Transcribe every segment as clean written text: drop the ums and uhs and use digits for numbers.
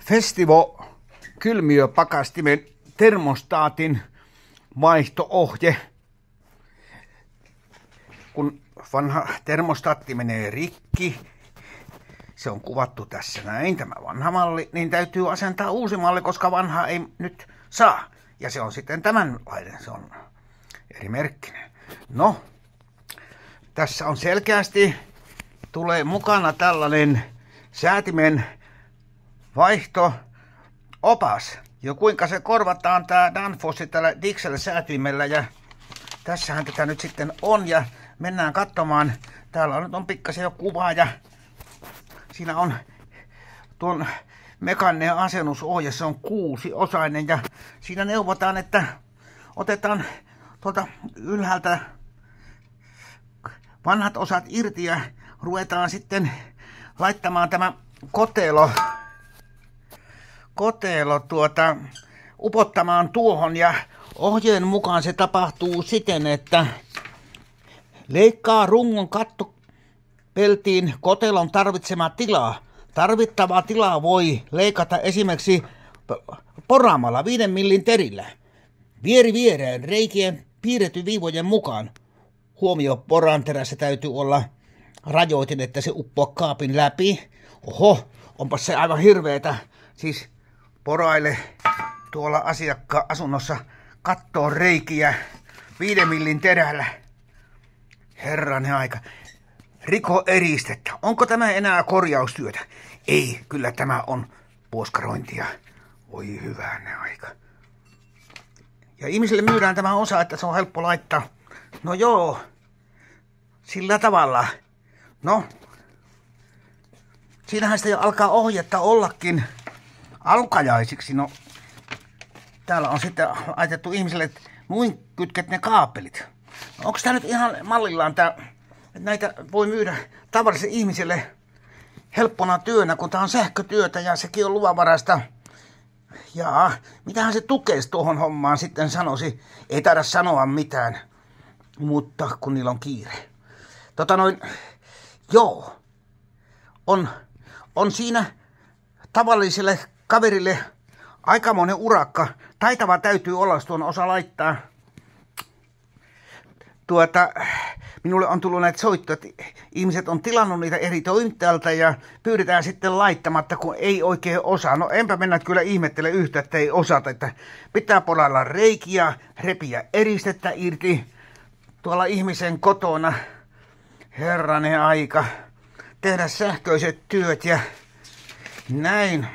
Festivo kylmiöpakastimen termostaatin vaihto-ohje. Kun vanha termostaatti menee rikki, se on kuvattu tässä näin, tämä vanha malli, niin täytyy asentaa uusi malli, koska vanha ei nyt saa. Ja se on sitten tämänlainen, se on eri merkkinen. No, tässä on selkeästi, tulee mukana tällainen säätimen vaihto-opas. Ja kuinka se korvataan tää Danfossi tällä Dixel-säätimellä. Ja tässähän tätä nyt sitten on ja mennään katsomaan. Täällä nyt on pikkasen jo kuvaa ja siinä on tuon mekaaninen asennusohje, se on 6-osainen ja siinä neuvotaan, että otetaan tuolta ylhäältä vanhat osat irti ja ruvetaan sitten laittamaan tämä kotelo upottamaan tuohon ja ohjeen mukaan se tapahtuu siten, että leikkaa rungon kattopeltiin kotelon tarvitsema tila. Tarvittavaa tilaa voi leikata esimerkiksi poraamalla 5 millin terillä. Vieri viereen reikien piirretty viivojen mukaan. Huomio, poranterässä täytyy olla rajoitin, että se uppoaa kaapin läpi. Oho, onpas se aivan hirveetä. Siis poraille tuolla asunnossa kattoo reikiä 5 millin terällä. Herranen aika. Riko eristettä. Onko tämä enää korjaustyötä? Ei, kyllä tämä on puoskarointia. Voi hyvänä aika. Ja ihmisille myydään tämä osa, että se on helppo laittaa. No joo, sillä tavalla. No, siinähän sitä jo alkaa ohjetta ollakin alkajaisiksi. No, täällä on sitten laitettu ihmisille, että noin kytket ne kaapelit. No, onko tämä nyt ihan mallillaan tämä, että näitä voi myydä tavallisille ihmisille helppona työnä, kun tämä on sähkötyötä ja sekin on luvanvaraista. Jaa, mitähän se tukeisi tuohon hommaan sitten sanoisi? Ei taida sanoa mitään, mutta kun niillä on kiire. Joo, on siinä tavalliselle kaverille aikamoinen urakka. Taitava täytyy olla, jos tuon osa laittaa. Minulle on tullut näitä soittoja, että ihmiset on tilannut niitä eri toimittajalta ja pyydetään sitten laittamatta, kun ei oikein osaa. No enpä mennä kyllä ihmettele yhtä, että ei osata, että pitää porailla reikiä, repiä eristettä irti tuolla ihmisen kotona. Herranen aika. Tehdä sähköiset työt ja näin.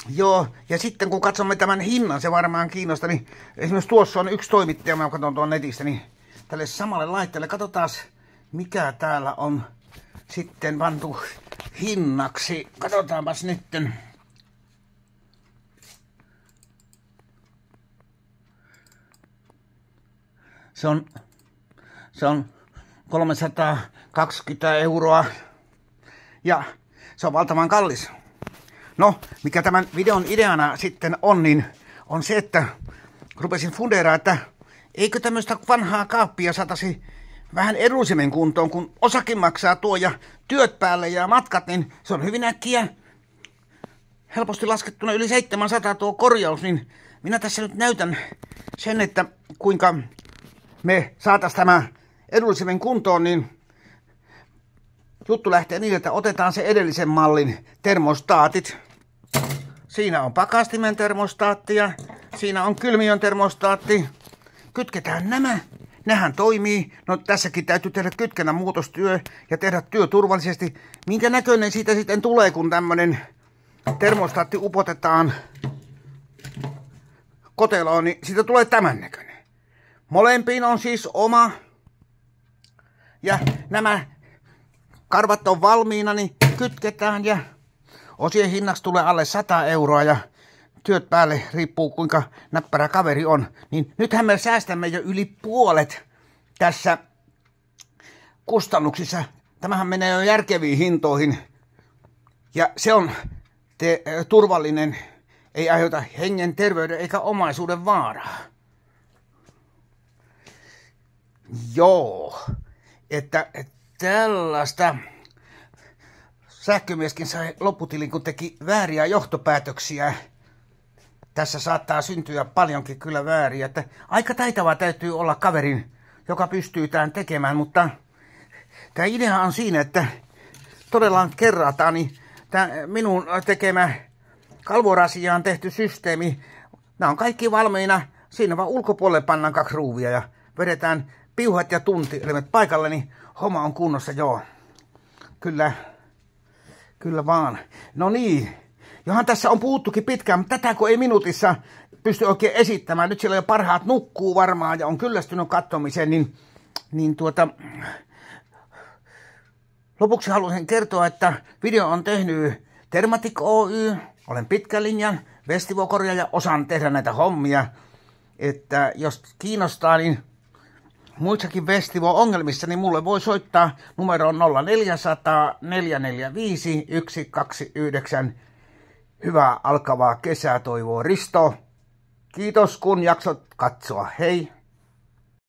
Joo, ja sitten kun katsomme tämän hinnan, se varmaan kiinnostaa, niin esimerkiksi tuossa on yksi toimittaja, mä katson tuon netistä, niin tälle samalle laitteelle, katsotaan mikä täällä on sitten pantu hinnaksi. Katsotaanpas nytten. Se on 320 euroa ja se on valtavan kallis. No, mikä tämän videon ideana sitten on, niin on se, että rupesin fundeeraamaan, että eikö tämmöistä vanhaa kaappia saataisi vähän edullisemmin kuntoon, kun osakin maksaa tuo ja työt päälle ja matkat, niin se on hyvin äkkiä helposti laskettuna yli 700 tuo korjaus, niin minä tässä nyt näytän sen, että kuinka me saataisiin tämä edullisemmin kuntoon, niin juttu lähtee niin, että otetaan se edellisen mallin termostaatit. Siinä on pakastimen termostaatti ja siinä on kylmiön termostaatti. Kytketään nämä. Nähän toimii. No tässäkin täytyy tehdä kytkennän muutostyö ja tehdä työ turvallisesti. Minkä näköinen siitä sitten tulee, kun tämmönen termostaatti upotetaan koteloon, niin siitä tulee tämän näköinen. Molempiin on siis oma. Ja nämä karvat on valmiina, niin kytketään ja osien hinnaksi tulee alle 100 euroa ja työt päälle riippuu kuinka näppärä kaveri on. Niin nythän me säästämme jo yli puolet tässä kustannuksissa. Tämähän menee jo järkeviin hintoihin ja se on turvallinen, ei aiheuta hengen, terveyden eikä omaisuuden vaaraa. Joo, että tällaista sähkömieskin sai lopputilin, kun teki vääriä johtopäätöksiä. Tässä saattaa syntyä paljonkin kyllä vääriä. Että aika taitava täytyy olla kaverin, joka pystyy tämän tekemään, mutta tämä idea on siinä, että todella kerrataan, niin tämä minun tekemä kalvorasiaan tehty systeemi, nämä on kaikki valmiina. Siinä vaan ulkopuolelle pannaan 2 ruuvia ja vedetään piuhat ja tuntielimet paikalle, niin homma on kunnossa, joo. Kyllä vaan. No niin, johan tässä on puhuttukin pitkään, mutta tätä kun ei minuutissa pysty oikein esittämään. Nyt siellä jo parhaat nukkuu varmaan ja on kyllästynyt katsomiseen, niin lopuksi haluaisin kertoa, että video on tehnyt Thermatic Oy. Olen pitkän linjan vestivokorjaaja ja osaan tehdä näitä hommia. Että jos kiinnostaa, niin muissakin Vestivo-ongelmissa, niin mulle voi soittaa numeroon 0400 445 129. Hyvää alkavaa kesää toivoo Risto. Kiitos kun jaksot katsoa. Hei!